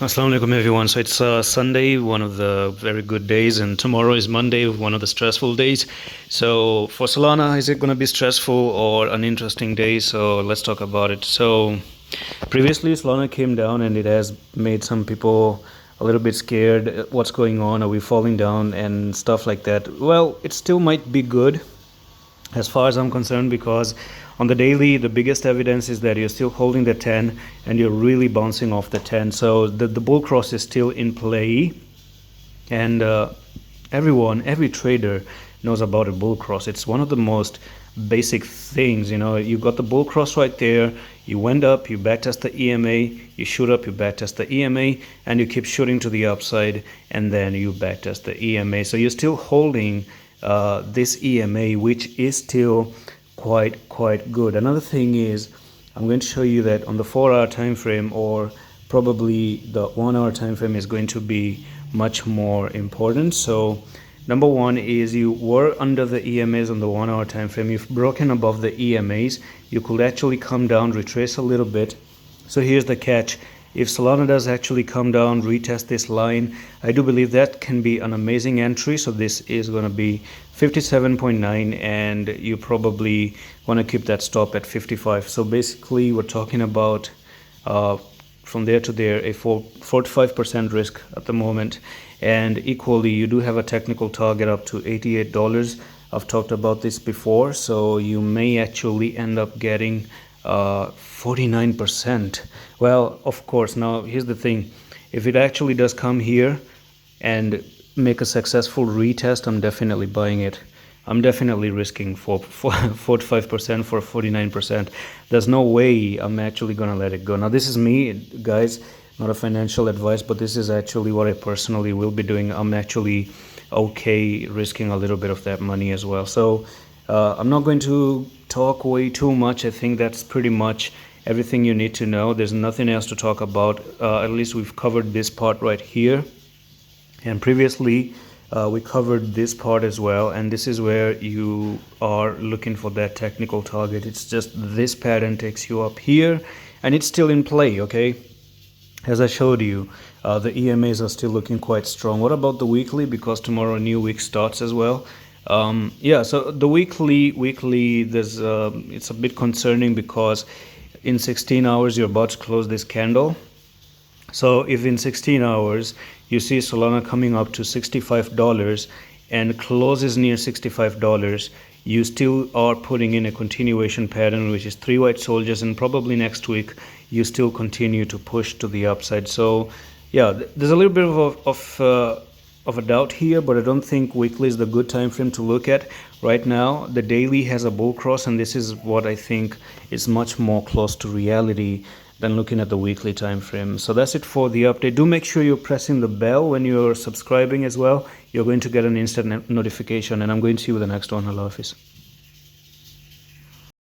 Assalamu alaikum everyone. So it's Sunday, one of the very good days, and tomorrow is Monday, one of the stressful days. So for Solana, is it going to be stressful or an interesting day? So let's talk about it. So previously Solana came down and it has made some people a little bit scared. What's going on? Are we falling down and stuff like that? Well, it still might be good as far as I'm concerned, because on the daily the biggest evidence is that you're still holding the 10 and you're really bouncing off the 10. So the bull cross is still in play, and every trader knows about a bull cross. It's one of the most basic things. You got the bull cross right there, you went up, you backtest the EMA, you shoot up, you backtest the EMA, and you keep shooting to the upside, and then you backtest the EMA. So you're still holding this EMA, which is still quite good. Another thing is, I'm going to show you that on the 4-hour time frame, or probably the 1-hour time frame, is going to be much more important. So number one is, you were under the EMAs on the 1-hour time frame, you've broken above the EMAs, you could actually come down, retrace a little bit. So here's the catch: if Solana does actually come down, retest this line, I do believe that can be an amazing entry. So this is going to be 57.9, and you probably want to keep that stop at 55. So basically we're talking about from there to there a 45% risk at the moment. And equally, you do have a technical target up to $88. I've talked about this before, so you may actually end up getting 49%. Well, of course, now here's the thing: if it actually does come here and make a successful retest, I'm definitely buying it. I'm definitely risking for 45% for 49%. There's no way I'm actually gonna let it go. Now this is me, guys, not a financial advice, but this is actually what I personally will be doing. I'm actually okay risking a little bit of that money as well. So I'm not going to talk way too much. I think that's pretty much everything you need to know. There's nothing else to talk about. At least we've covered this part right here, and previously we covered this part as well, and this is where you are looking for that technical target. It's just this pattern takes you up here, and it's still in play. Okay, as I showed you, the EMAs are still looking quite strong. What about the weekly? Because tomorrow a new week starts as well. Yeah, so the weekly there's it's a bit concerning, because in 16 hours you're about to close this candle. So if in 16 hours you see Solana coming up to $65 and closes near $65, you still are putting in a continuation pattern, which is 3 white soldiers, and probably next week you still continue to push to the upside. So yeah, there's a little bit of a doubt here, but I don't think weekly is the good time frame to look at right now. The daily has a bull cross, and this is what I think is much more close to reality than looking at the weekly time frame. So that's it for the update. Do make sure you're pressing the bell when you're subscribing as well. You're going to get an instant notification, and I'm going to see you with the next one. Allah Hafiz.